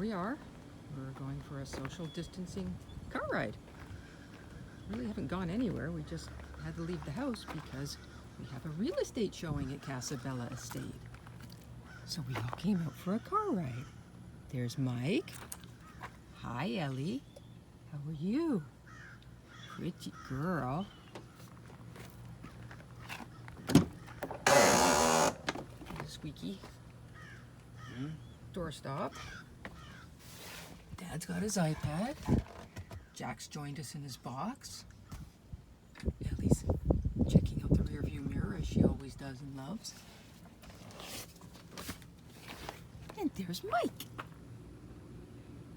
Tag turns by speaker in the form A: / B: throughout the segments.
A: we are. We're going for a social distancing car ride. Really haven't gone anywhere. We just had to leave the house because we have a real estate showing at Casabella Estate. So we all came out for a car ride. There's Mike. Hi, Ellie. How are you? Pretty girl. Squeaky. Doorstop. Dad's got his iPad. Jack's joined us in his box. Ellie's checking out the rearview mirror as she always does and loves. And there's Mike.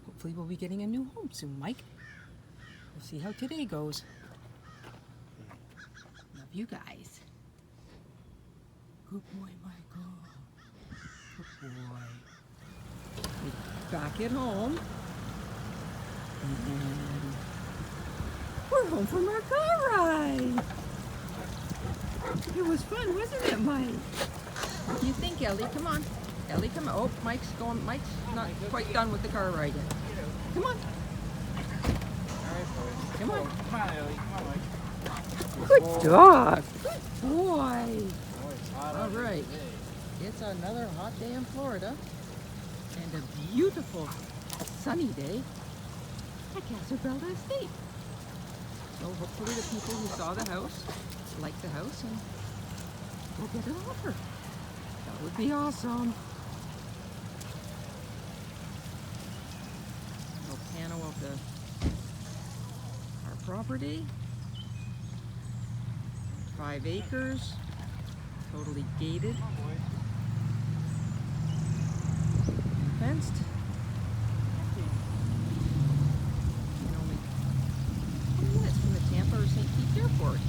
A: Hopefully we'll be getting a new home soon, Mike. We'll see how today goes. Love you guys. Good boy, Michael. Good boy. We're back at home. And we're home from our car ride. It was fun, wasn't it, Mike? What do you think, Ellie? Come on. Ellie, come on. Oh, Mike's going. Mike's not quite done with the car ride yet. Come on. Come on.
B: Come on, Ellie. Come on, Mike.
A: Good dog. Good boy. All right. It's another hot day in Florida and a beautiful sunny day at Casabella Estate. So hopefully the people who saw the house like the house and will get an offer. That would be awesome. Little panel of our property. 5 acres, totally gated, fenced. And only 20 minutes from the Tampa or St. Pete Airport.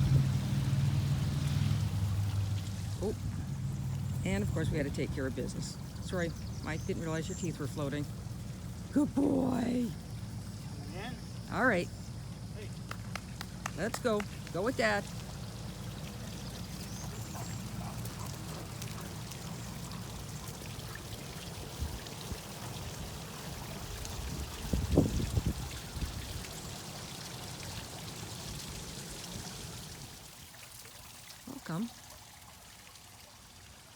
A: Oh, and of course we had to take care of business. Sorry, Mike, didn't realize your teeth were floating. Good boy. All right, let's go. Go with Dad. Welcome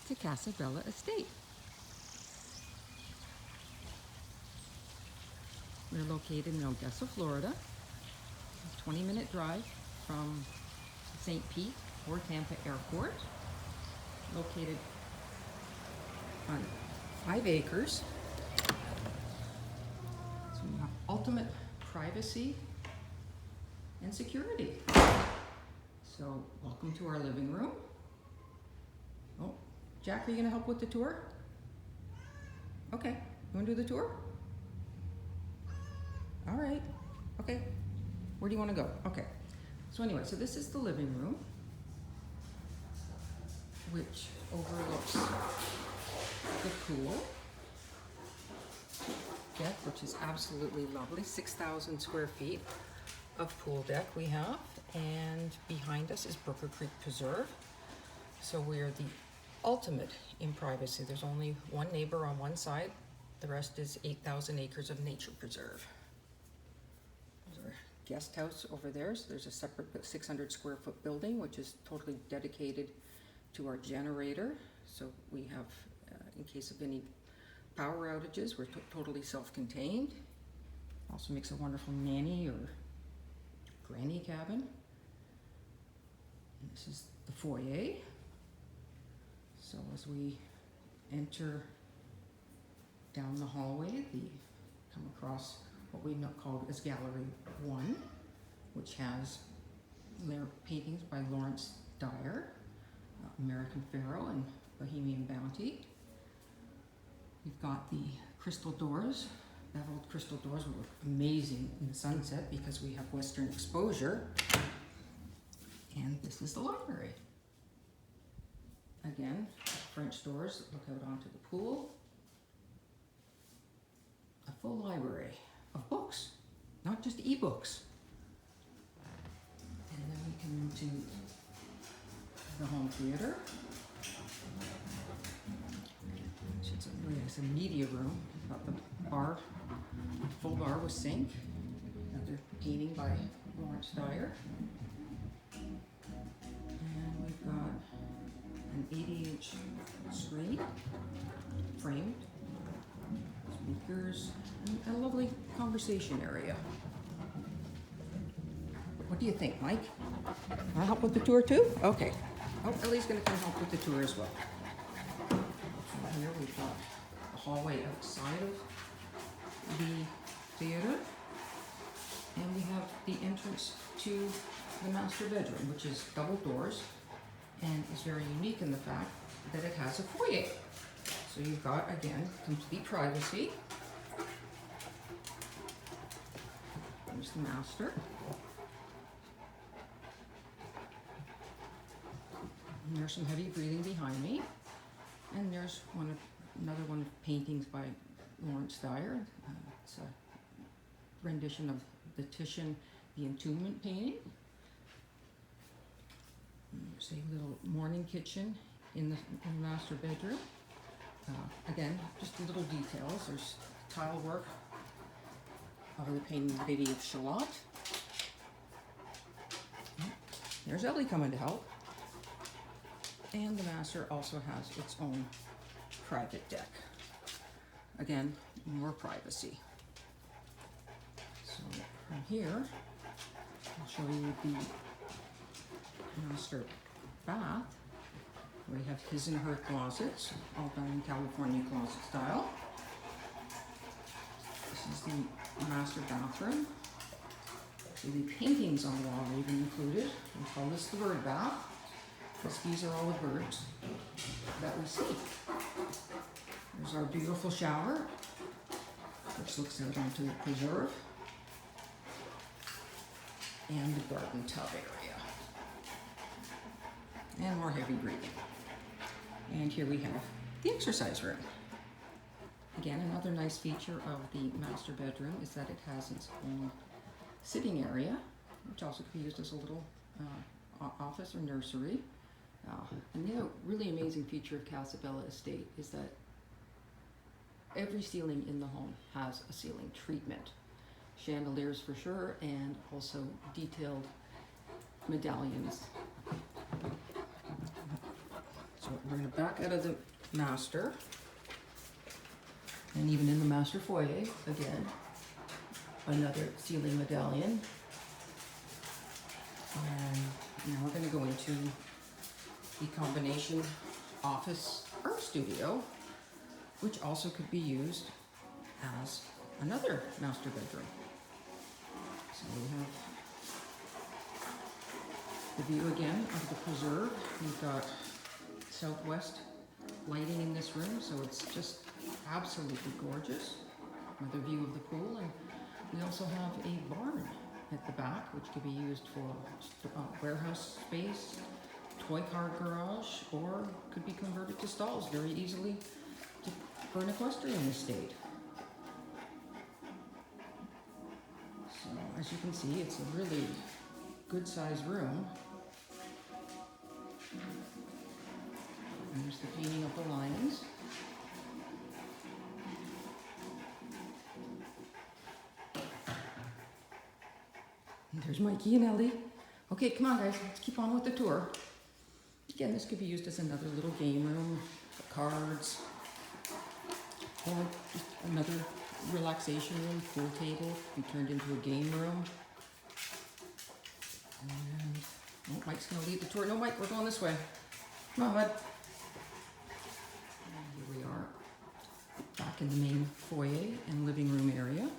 A: to Casabella Estate. We're located in Odessa, Florida. A 20-minute drive from St. Pete or Tampa Airport. Located on 5 acres. So we have ultimate privacy and security. So, welcome to our living room. Oh, Jack, are you gonna help with the tour? Okay, you wanna do the tour? All right, okay. Where do you wanna go? Okay, so anyway, so this is the living room, which overlooks the pool deck, which is absolutely lovely. 6,000 square feet of pool deck we have, and behind us is Brooker Creek Preserve. So we are the ultimate in privacy. There's only one neighbor on one side. The rest is 8,000 acres of nature preserve. There's our guest house over there. So there's a separate 600 square foot building, which is totally dedicated to our generator. So we have, in case of any power outages, we're totally self-contained. Also makes a wonderful nanny or granny cabin. And this is the foyer. So as we enter down the hallway, we come across what we call as Gallery 1, which has paintings by Lawrence Dyer, American Pharaoh and Bohemian Bounty. We've got the crystal doors. Beveled crystal doors will look amazing in the sunset because we have western exposure. And this is the library. Again, French doors that look out onto the pool. A full library of books, not just ebooks. And then we come into the home theater. It's a really guess a media room. Got the bar, full bar with sink. Another painting by Lawrence Dyer. And we've got an 80-inch screen, framed, speakers, and a lovely conversation area. What do you think, Mike? Can I help with the tour too? Okay. Oh, Ellie's gonna come help with the tour as well. From here we've got the hallway outside of the theater. And we have the entrance to the master bedroom, which is double doors and is very unique in the fact that it has a foyer. So you've got, again, complete privacy. There's the master. And there's some heavy breathing behind me. And there's another one of paintings by Lawrence Dyer. It's a rendition of the Titian, the Entombment painting. And there's a little morning kitchen in the master bedroom. Again, just little details. There's tile work of the painting Lady of Shalott. There's Ellie coming to help. And the master also has its own private deck. Again, more privacy. So from here, I'll show you the master bath. We have his and her closets, all done in California closet style. This is the master bathroom. So the paintings on the wall are even included. We call this the bird bath, because these are all the birds that we see. There's our beautiful shower, which looks out onto the preserve, and the garden tub area. And more heavy breathing. And here we have the exercise room. Again, another nice feature of the master bedroom is that it has its own sitting area, which also could be used as a little office or nursery. And the other really amazing feature of Casabella Estate is that every ceiling in the home has a ceiling treatment. Chandeliers for sure, and also detailed medallions. So we're going to back out of the master, and even in the master foyer, again, another ceiling medallion. And now we're going to go into the combination office art studio, which also could be used as another master bedroom. So we have the view again of the preserve. We've got southwest lighting in this room, so it's just absolutely gorgeous. Another view of the pool, and we also have a barn at the back, which could be used for warehouse space, toy car garage, or could be converted to stalls very easily for an equestrian estate. So as you can see, it's a really good sized room. And there's the painting of the lions. And there's Mikey and Ellie. Okay, come on guys, let's keep on with the tour. Again, this could be used as another little game room, cards, or just another relaxation room, pool table, be turned into a game room. And oh, Mike's gonna lead the tour. No, Mike, we're going this way. Come on, bud. And here we are, back in the main foyer and living room area.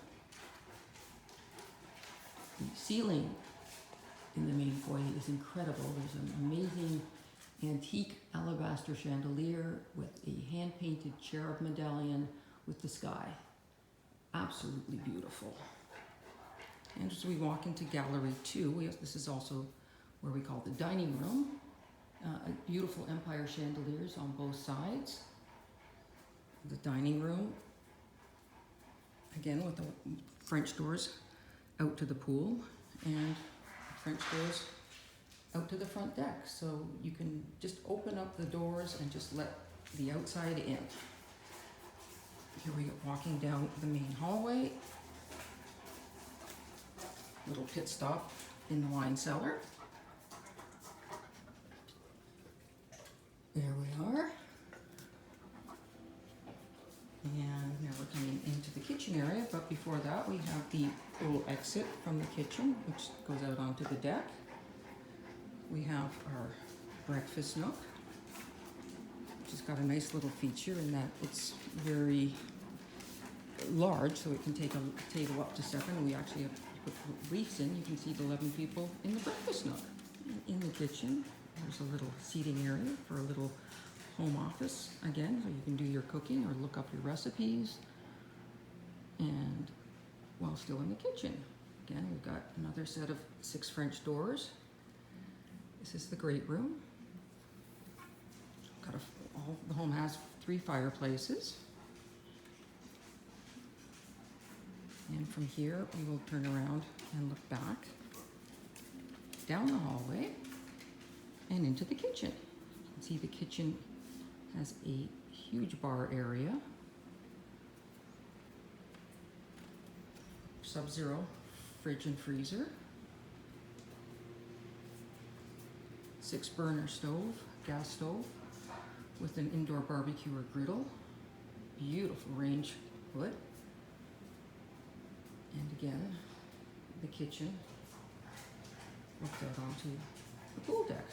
A: The ceiling in the main foyer is incredible. There's an amazing antique alabaster chandelier with a hand-painted cherub medallion with the sky. Absolutely beautiful. And as we walk into gallery 2, this is also where we call the dining room. Beautiful empire chandeliers on both sides. The dining room, again with the French doors out to the pool, and French doors out to the front deck. So you can just open up the doors and just let the outside in. Here we go, walking down the main hallway. Little pit stop in the wine cellar. There we are. And now we're coming into the kitchen area, but before that we have the little exit from the kitchen, which goes out onto the deck. We have our breakfast nook, which has got a nice little feature in that it's very large, so it can take a table up to 7. We actually have put reefs in. You can seat 11 people in the breakfast nook. In the kitchen, there's a little seating area for a little home office again, so you can do your cooking or look up your recipes, and while still in the kitchen. Again, we've got another set of 6 French doors. This is the great room. The home has 3 fireplaces. And from here, we will turn around and look back, down the hallway, and into the kitchen. You can see the kitchen has a huge bar area, Sub-Zero fridge and freezer, 6 burner stove, gas stove, with an indoor barbecue or griddle, beautiful range hood, and again, the kitchen looked out onto the pool deck.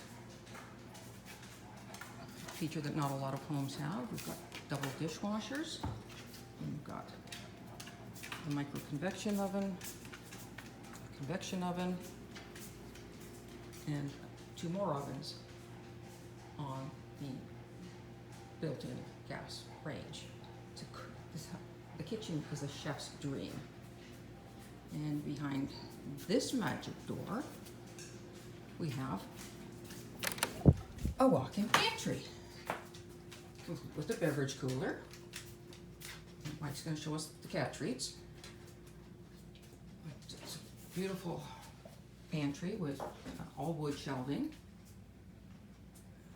A: Feature that not a lot of homes have. We've got double dishwashers, and we've got the micro convection oven, and 2 more ovens on the built-in gas range. The kitchen is a chef's dream. And behind this magic door, we have a walk-in pantry with a beverage cooler. Mike's going to show us the cat treats. It's a beautiful pantry with all wood shelving.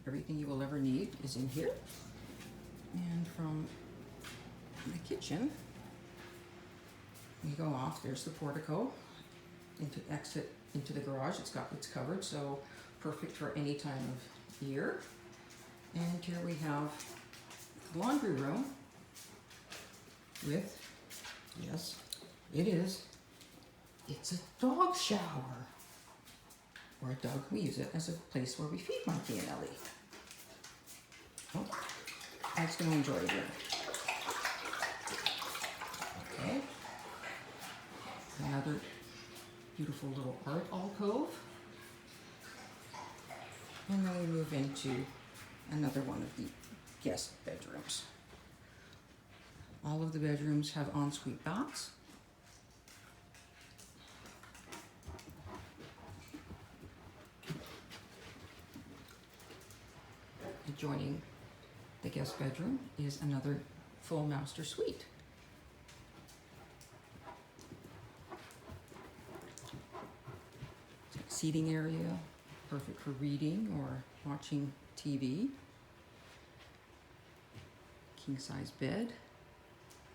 A: Everything you will ever need is in here. And from the kitchen, we go off. There's the portico into exit into the garage. It's covered, so perfect for any time of year. And here we have the laundry room with, yes, it's a dog shower. Or a dog, we use it as a place where we feed Monkey and Ellie. Oh, Mike's gonna enjoy it here. Okay. Another beautiful little art alcove. And then we move into another one of the guest bedrooms. All of the bedrooms have ensuite baths. Adjoining the guest bedroom is another full master suite. Seating area, perfect for reading or watching TV. King size bed.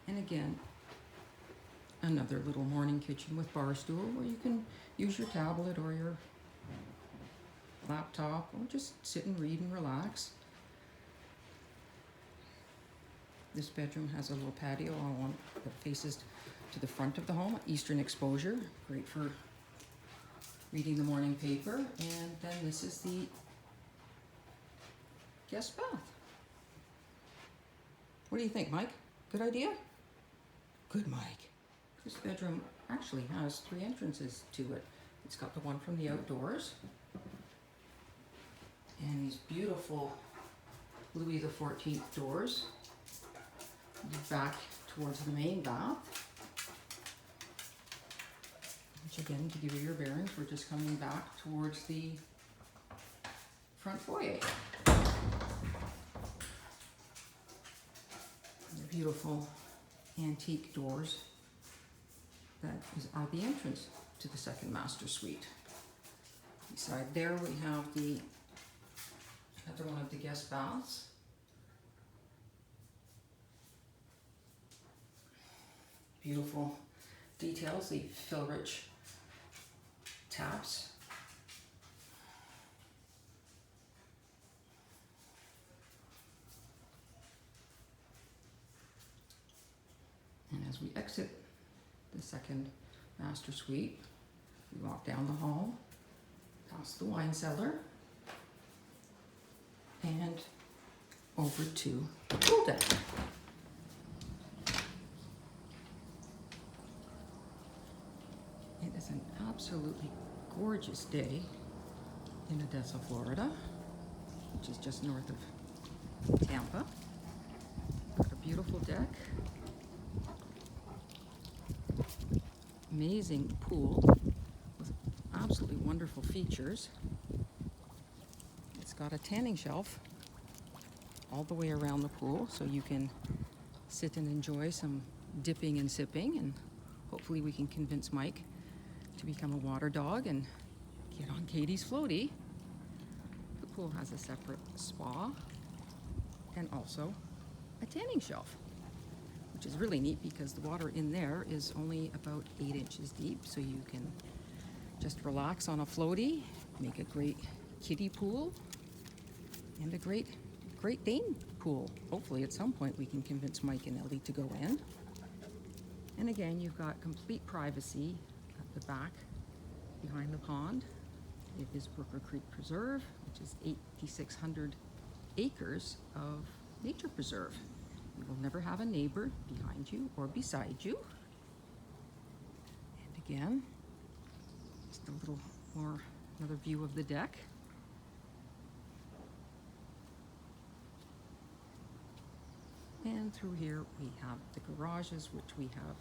A: And again, another little morning kitchen with bar stool where you can use your tablet or your laptop or just sit and read and relax. This bedroom has a little patio on one that faces to the front of the home, eastern exposure, great for reading the morning paper. And then this is the guest bath. What do you think, Mike? Good idea? Good, Mike. This bedroom actually has 3 entrances to it. It's got the one from the outdoors and these beautiful Louis XIV doors back towards the main bath, which again, to give you your bearings, we're just coming back towards the front foyer. The beautiful antique doors that are the entrance to the second master suite. Beside there we have another one of the guest baths. beautiful details, the fill-rich taps. And as we exit the second master suite, we walk down the hall, past the wine cellar, and over to the pool deck. It is an absolutely gorgeous day in Odessa, Florida, which is just north of Tampa. Got a beautiful deck. Amazing pool with absolutely wonderful features. It's got a tanning shelf all the way around the pool, so you can sit and enjoy some dipping and sipping, and hopefully we can convince Mike to become a water dog and get on Katie's floaty. The pool has a separate spa and also a tanning shelf, which is really neat because the water in there is only about 8 inches deep, so you can just relax on a floaty, make a great kiddie pool, and a great Great Dane pool. Hopefully at some point we can convince Mike and Ellie to go in. And again, you've got complete privacy at the back behind the pond. It is Brooker Creek Preserve, which is 8,600 acres of nature preserve. You will never have a neighbor behind you or beside you. And again, just a little more, another view of the deck. And through here we have the garages, which we have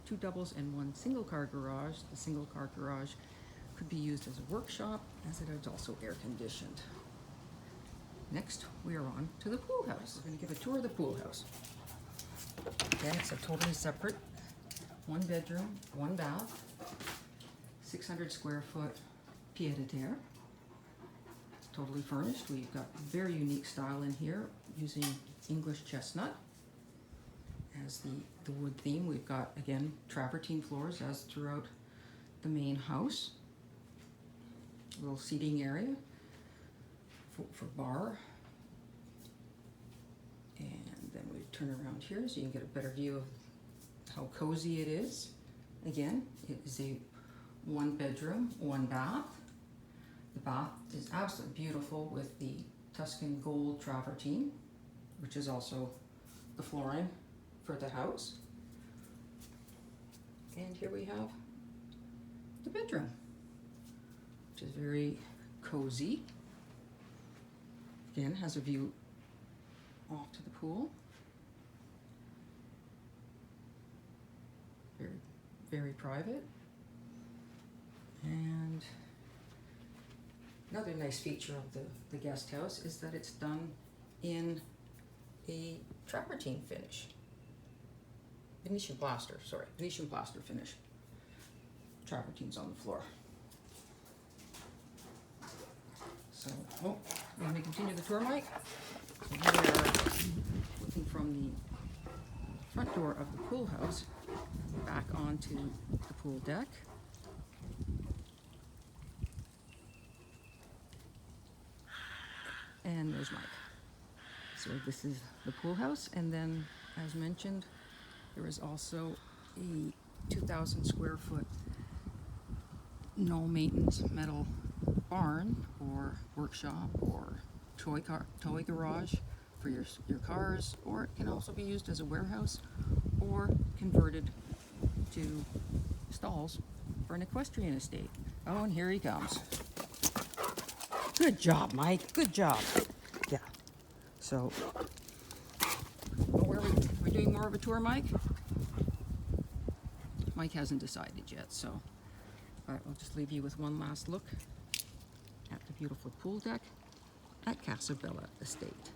A: 2 doubles and 1 single car garage. The single car garage could be used as a workshop, as it is also air conditioned. Next, we are on to the pool house. We're going to give a tour of the pool house. Again, it's a totally separate 1 bedroom, 1 bath, 600 square foot pied-à-terre. It's totally furnished. We've got very unique style in here using English chestnut as the wood theme. We've got, again, travertine floors as throughout the main house. A little seating area for bar. And then we turn around here so you can get a better view of how cozy it is. Again, it is a 1 bedroom, 1 bath. The bath is absolutely beautiful with the Tuscan gold travertine, which is also the flooring for the house. And here we have the bedroom, which is very cozy. Again, has a view off to the pool. Very, very private. And another nice feature of the guest house is that it's done in a travertine finish. Venetian plaster finish. Travertines on the floor. So, let me continue the tour, Mike. So we are looking from the front door of the pool house back onto the pool deck. And there's Mike. So this is the pool house, and then, as mentioned, there is also a 2,000 square foot no maintenance metal barn or workshop or toy garage for your cars, or it can also be used as a warehouse or converted to stalls for an equestrian estate. Oh, and here he comes. Good job, Mike. Good job. Yeah. So, where are we doing more of a tour, Mike? Mike hasn't decided yet, so all right, we'll just leave you with one last look at the beautiful pool deck at Casabella Estate.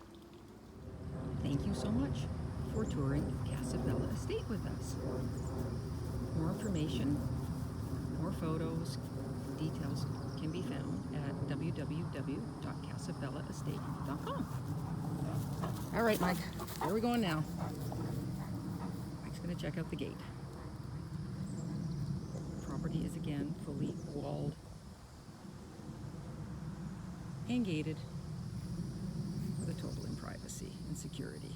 A: Thank you so much for touring Casabella Estate with us. More information, more photos, details can be found at www.casabellaestate.com. All right, Mike, where are we going now? Mike's going to going to check out the gate. Property is again fully walled and gated for the total in privacy and security.